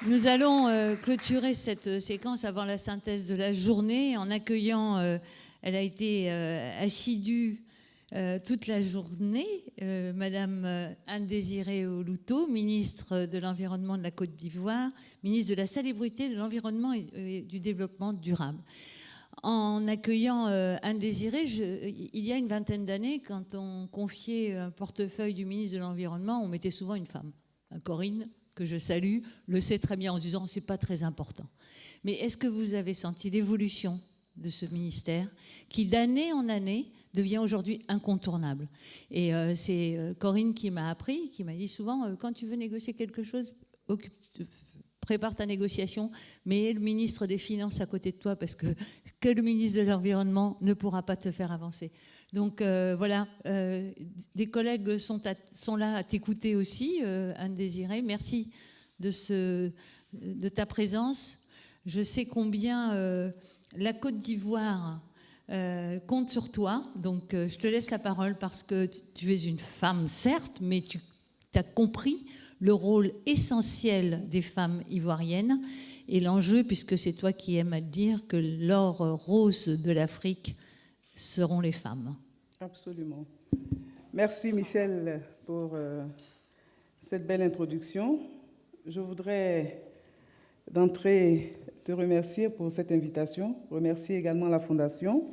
Nous allons clôturer cette séquence avant la synthèse de la journée en accueillant, elle a été assidue toute la journée, Madame Anne-Désirée Oluto, ministre de l'Environnement de la Côte d'Ivoire, ministre de la Salubrité, de l'Environnement et du Développement durable. En accueillant Anne-Désirée, il y a une vingtaine d'années, quand on confiait un portefeuille du ministre de l'Environnement, on mettait souvent une femme. Corinne, que je salue, le sait très bien en disant c'est pas très important. Mais est-ce que vous avez senti l'évolution de ce ministère qui, d'année en année, devient aujourd'hui incontournable? Et c'est Corinne qui m'a appris, qui m'a dit souvent, quand tu veux négocier quelque chose, prépare ta négociation, mais le ministre des Finances à côté de toi, parce que le ministre de l'Environnement ne pourra pas te faire avancer. Donc voilà, des collègues sont là à t'écouter aussi, Anne-Désirée. Merci de ta présence. Je sais combien la Côte d'Ivoire compte sur toi. Donc je te laisse la parole parce que tu es une femme, certes, mais tu as compris le rôle essentiel des femmes ivoiriennes et l'enjeu, puisque c'est toi qui aimes à dire que l'or rose de l'Afrique seront les femmes. Absolument. Merci Michel pour cette belle introduction. Je voudrais d'entrée te remercier pour cette invitation, remercier également la Fondation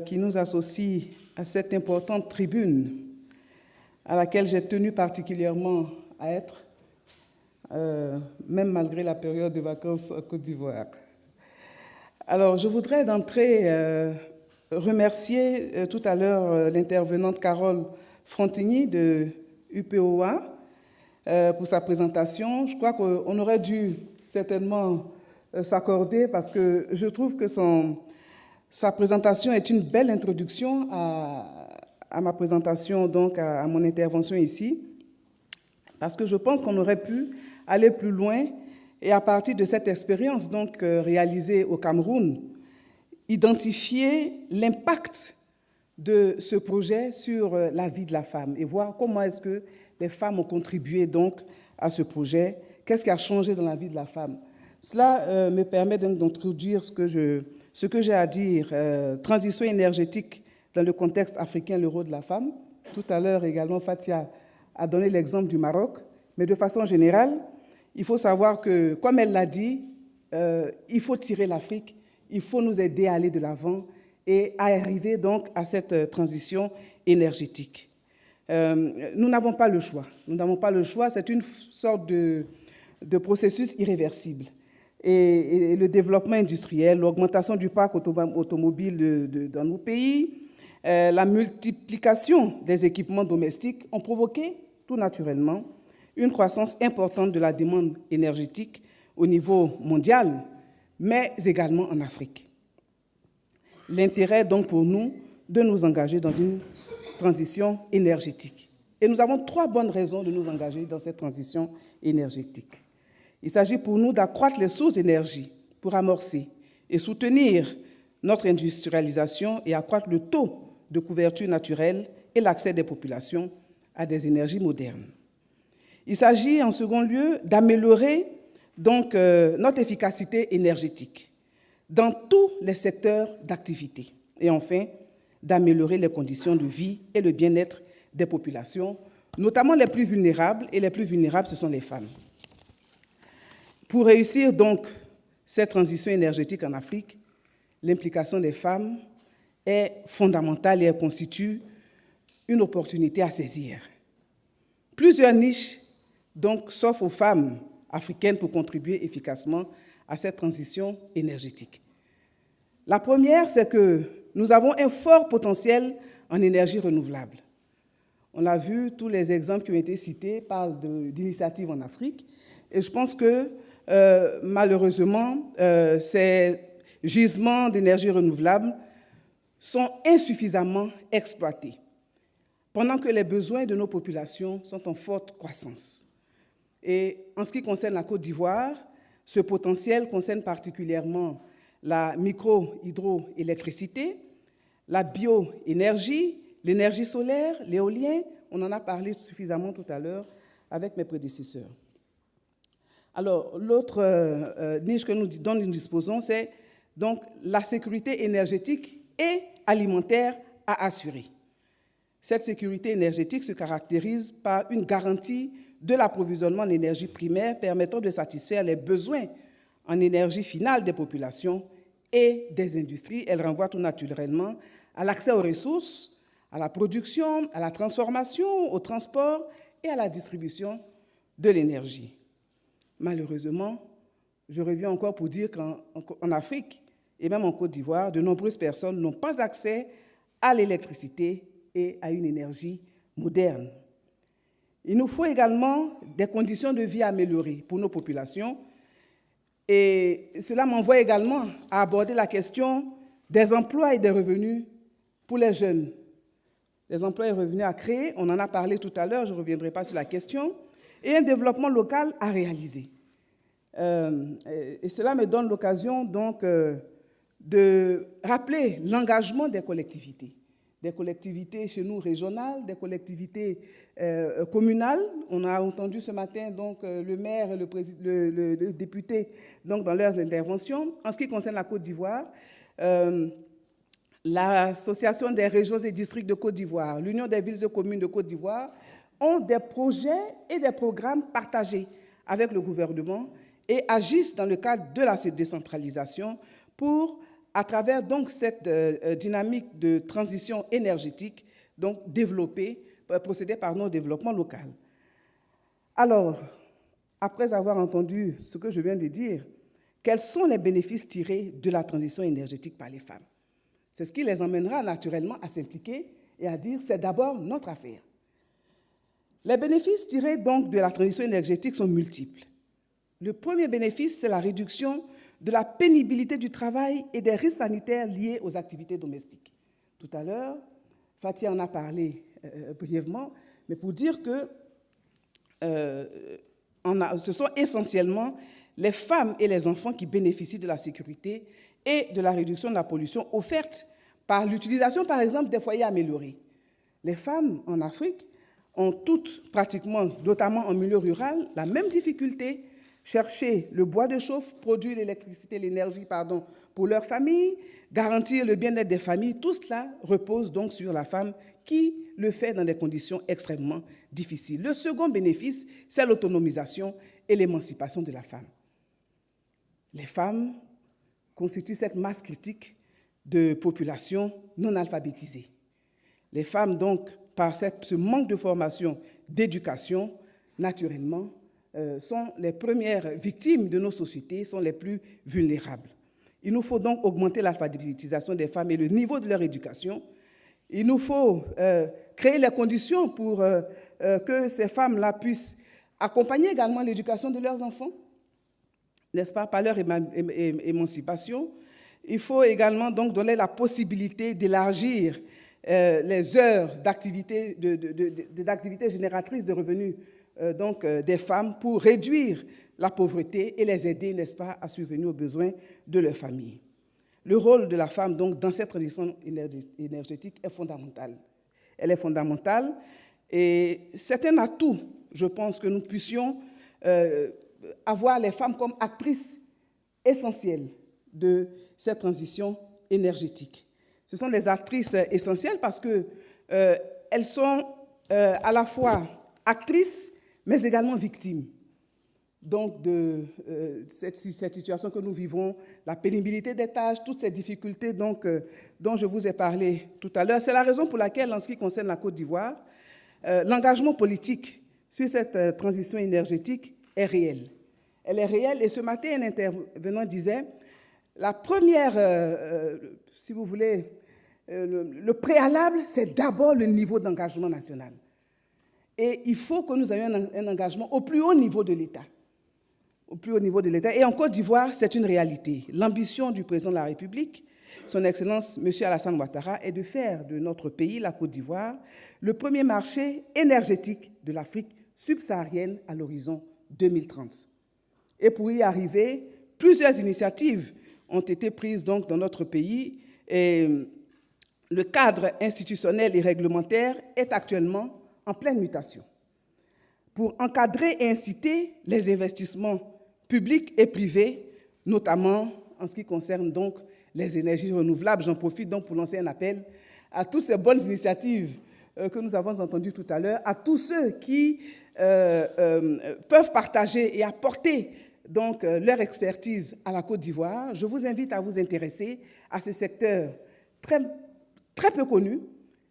qui nous associe à cette importante tribune à laquelle j'ai tenu particulièrement à être, même malgré la période de vacances en Côte d'Ivoire. Alors, je voudrais d'entrée remercier tout à l'heure l'intervenante Carole Frontigny de UPOA pour sa présentation. Je crois qu'on aurait dû certainement s'accorder parce que je trouve que sa présentation est une belle introduction à ma présentation, donc à mon intervention ici, parce que je pense qu'on aurait pu aller plus loin et à partir de cette expérience donc réalisée au Cameroun, identifier l'impact de ce projet sur la vie de la femme et voir comment est-ce que les femmes ont contribué donc à ce projet, qu'est-ce qui a changé dans la vie de la femme. Cela me permet donc d'introduire ce que j'ai à dire, transition énergétique dans le contexte africain, le rôle de la femme. Tout à l'heure également, Fatia a donné l'exemple du Maroc, mais de façon générale, il faut savoir que, comme elle l'a dit, il faut tirer l'Afrique, il faut nous aider à aller de l'avant et à arriver donc à cette transition énergétique. Nous n'avons pas le choix. Nous n'avons pas le choix, c'est une sorte de processus irréversible. Et le développement industriel, l'augmentation du parc automobile dans nos pays, la multiplication des équipements domestiques ont provoqué tout naturellement une croissance importante de la demande énergétique au niveau mondial, mais également en Afrique. L'intérêt donc pour nous de nous engager dans une transition énergétique. Et nous avons 3 bonnes raisons de nous engager dans cette transition énergétique. Il s'agit pour nous d'accroître les sources d'énergie pour amorcer et soutenir notre industrialisation et accroître le taux de couverture naturelle et l'accès des populations à des énergies modernes. Il s'agit en second lieu d'améliorer donc notre efficacité énergétique dans tous les secteurs d'activité et enfin d'améliorer les conditions de vie et le bien-être des populations, notamment les plus vulnérables, et les plus vulnérables, ce sont les femmes. Pour réussir donc cette transition énergétique en Afrique, l'implication des femmes est fondamentale et elle constitue une opportunité à saisir. Plusieurs niches donc s'offrent aux femmes africaines pour contribuer efficacement à cette transition énergétique. La première, c'est que nous avons un fort potentiel en énergie renouvelable. On l'a vu, tous les exemples qui ont été cités parlent d'initiatives en Afrique. Et je pense que, malheureusement, ces gisements d'énergie renouvelable sont insuffisamment exploités, pendant que les besoins de nos populations sont en forte croissance. Et en ce qui concerne la Côte d'Ivoire, ce potentiel concerne particulièrement la micro-hydroélectricité, la bioénergie, l'énergie solaire, l'éolien, on en a parlé suffisamment tout à l'heure avec mes prédécesseurs. Alors, l'autre niche dont nous disposons, c'est donc la sécurité énergétique et alimentaire à assurer. Cette sécurité énergétique se caractérise par une garantie de l'approvisionnement en énergie primaire permettant de satisfaire les besoins en énergie finale des populations et des industries. Elle renvoie tout naturellement à l'accès aux ressources, à la production, à la transformation, au transport et à la distribution de l'énergie. Malheureusement, je reviens encore pour dire qu'en Afrique et même en Côte d'Ivoire, de nombreuses personnes n'ont pas accès à l'électricité et à une énergie moderne. Il nous faut également des conditions de vie améliorées pour nos populations et cela m'envoie également à aborder la question des emplois et des revenus pour les jeunes. Les emplois et revenus à créer, on en a parlé tout à l'heure, je ne reviendrai pas sur la question, et un développement local à réaliser. Et cela me donne l'occasion donc de rappeler l'engagement des collectivités chez nous régionales, des collectivités communales. On a entendu ce matin donc le maire et le député donc dans leurs interventions. En ce qui concerne la Côte d'Ivoire, l'Association des régions et districts de Côte d'Ivoire, l'Union des villes et communes de Côte d'Ivoire ont des projets et des programmes partagés avec le gouvernement et agissent dans le cadre de la décentralisation pour, à travers donc cette dynamique de transition énergétique, donc procéder au développement local. Alors, après avoir entendu ce que je viens de dire, quels sont les bénéfices tirés de la transition énergétique par les femmes? C'est ce qui les emmènera naturellement à s'impliquer et à dire c'est d'abord notre affaire. Les bénéfices tirés donc de la transition énergétique sont multiples. Le premier bénéfice, c'est la réduction de la pénibilité du travail et des risques sanitaires liés aux activités domestiques. Tout à l'heure, Fatia en a parlé brièvement, mais pour dire que ce sont essentiellement les femmes et les enfants qui bénéficient de la sécurité et de la réduction de la pollution offerte par l'utilisation, par exemple, des foyers améliorés. Les femmes en Afrique ont toutes, pratiquement, notamment en milieu rural, la même difficulté: chercher le bois de chauffe, produire l'électricité, l'énergie, pour leur famille, garantir le bien-être des familles. Tout cela repose donc sur la femme qui le fait dans des conditions extrêmement difficiles. Le second bénéfice, c'est l'autonomisation et l'émancipation de la femme. Les femmes constituent cette masse critique de population non alphabétisée. Les femmes, donc, par ce manque de formation, d'éducation, naturellement, sont les premières victimes de nos sociétés, sont les plus vulnérables. Il nous faut donc augmenter l'alphabétisation des femmes et le niveau de leur éducation. Il nous faut créer les conditions pour que ces femmes-là puissent accompagner également l'éducation de leurs enfants, n'est-ce pas, par leur émancipation. Il faut également donc donner la possibilité d'élargir les heures d'activité génératrices de revenus des femmes pour réduire la pauvreté et les aider, n'est-ce pas, à subvenir aux besoins de leur famille. Le rôle de la femme donc dans cette transition énergétique est fondamental. Elle est fondamentale et c'est un atout, je pense, que nous puissions avoir les femmes comme actrices essentielles de cette transition énergétique. Ce sont des actrices essentielles parce qu'elles sont à la fois actrices, mais également victimes donc de cette situation que nous vivons, la pénibilité des tâches, toutes ces difficultés donc, dont je vous ai parlé tout à l'heure. C'est la raison pour laquelle, en ce qui concerne la Côte d'Ivoire, l'engagement politique sur cette transition énergétique est réel. Elle est réelle et ce matin, un intervenant disait la première, si vous voulez, le préalable, c'est d'abord le niveau d'engagement national. Et il faut que nous ayons un engagement au plus haut niveau de l'État. Au plus haut niveau de l'État. Et en Côte d'Ivoire, c'est une réalité. L'ambition du président de la République, son Excellence M. Alassane Ouattara, est de faire de notre pays, la Côte d'Ivoire, le premier marché énergétique de l'Afrique subsaharienne à l'horizon 2030. Et pour y arriver, plusieurs initiatives ont été prises donc dans notre pays et le cadre institutionnel et réglementaire est actuellement en pleine mutation. Pour encadrer et inciter les investissements publics et privés, notamment en ce qui concerne donc les énergies renouvelables. J'en profite donc pour lancer un appel à toutes ces bonnes initiatives que nous avons entendues tout à l'heure, à tous ceux qui peuvent partager et apporter donc leur expertise à la Côte d'Ivoire. Je vous invite à vous intéresser à ce secteur très, très peu connu,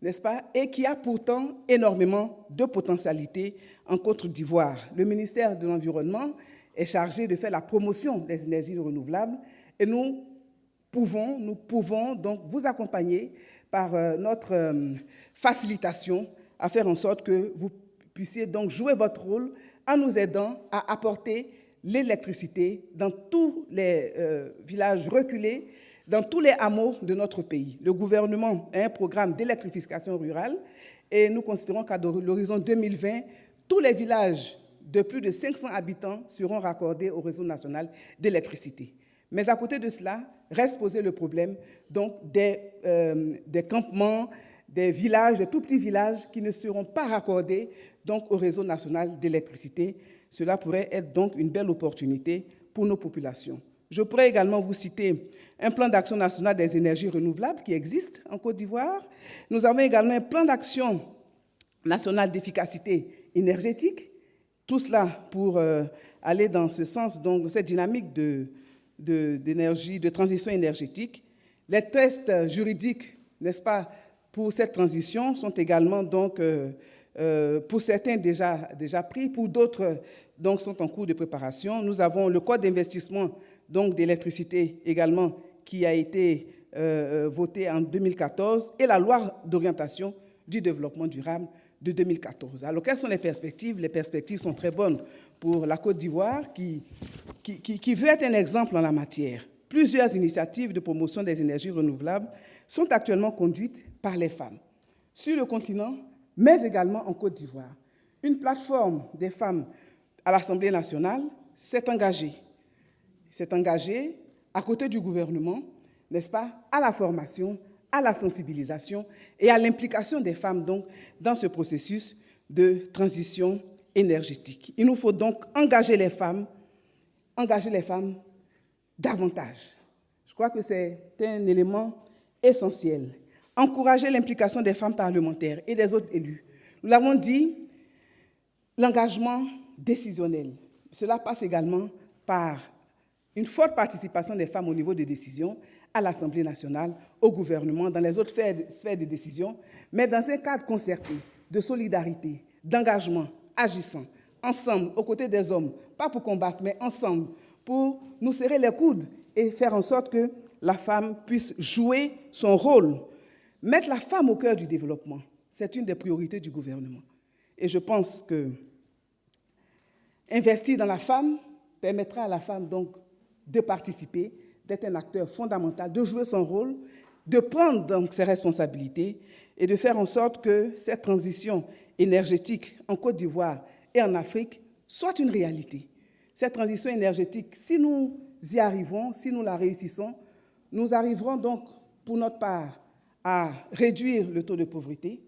n'est-ce pas, et qui a pourtant énormément de potentialités en Côte d'Ivoire. Le ministère de l'Environnement est chargé de faire la promotion des énergies renouvelables et nous pouvons donc vous accompagner par notre facilitation à faire en sorte que vous puissiez donc jouer votre rôle en nous aidant à apporter l'électricité dans tous les villages reculés, dans tous les hameaux de notre pays. Le gouvernement a un programme d'électrification rurale et nous considérons qu'à l'horizon 2020, tous les villages de plus de 500 habitants seront raccordés au réseau national d'électricité. Mais à côté de cela, reste posé le problème donc des campements, des villages, des tout petits villages qui ne seront pas raccordés donc au réseau national d'électricité. Cela pourrait être donc une belle opportunité pour nos populations. Je pourrais également vous citer un plan d'action national des énergies renouvelables qui existe en Côte d'Ivoire. Nous avons également un plan d'action national d'efficacité énergétique. Tout cela pour aller dans ce sens, donc cette dynamique d'énergie, de transition énergétique. Les tests juridiques, n'est-ce pas, pour cette transition sont également donc pour certains déjà pris, pour d'autres donc sont en cours de préparation. Nous avons le code d'investissement donc d'électricité également qui a été voté en 2014 et la loi d'orientation du développement durable de 2014. Alors, quelles sont les perspectives? Les perspectives sont très bonnes pour la Côte d'Ivoire qui veut être un exemple en la matière. Plusieurs initiatives de promotion des énergies renouvelables sont actuellement conduites par les femmes sur le continent, mais également en Côte d'Ivoire. Une plateforme des femmes à l'Assemblée nationale s'est engagée à côté du gouvernement, n'est-ce pas, à la formation, à la sensibilisation et à l'implication des femmes donc, dans ce processus de transition énergétique. Il nous faut donc engager les femmes davantage. Je crois que c'est un élément essentiel. Encourager l'implication des femmes parlementaires et des autres élus. Nous l'avons dit, l'engagement décisionnel. Cela passe également par une forte participation des femmes au niveau des décisions, à l'Assemblée nationale, au gouvernement, dans les autres sphères de décision, mais dans un cadre concerté, de solidarité, d'engagement, agissant, ensemble, aux côtés des hommes, pas pour combattre, mais ensemble, pour nous serrer les coudes et faire en sorte que la femme puisse jouer son rôle. Mettre la femme au cœur du développement, c'est une des priorités du gouvernement. Et je pense que investir dans la femme permettra à la femme donc de participer, d'être un acteur fondamental, de jouer son rôle, de prendre donc ses responsabilités et de faire en sorte que cette transition énergétique en Côte d'Ivoire et en Afrique soit une réalité. Cette transition énergétique, si nous y arrivons, si nous la réussissons, nous arriverons donc, pour notre part, à réduire le taux de pauvreté,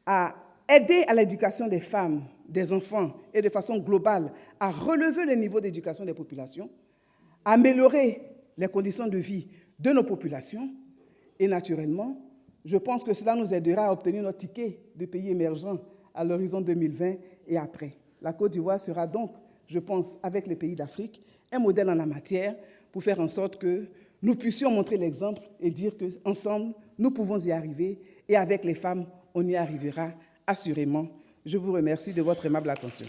à aider à l'éducation des femmes, des enfants et de façon globale à relever le niveau d'éducation des populations, à améliorer les conditions de vie de nos populations et naturellement, je pense que cela nous aidera à obtenir notre ticket de pays émergents à l'horizon 2020 et après. La Côte d'Ivoire sera donc, je pense, avec les pays d'Afrique, un modèle en la matière pour faire en sorte que nous puissions montrer l'exemple et dire qu'ensemble, nous pouvons y arriver et avec les femmes, on y arrivera assurément. Je vous remercie de votre aimable attention.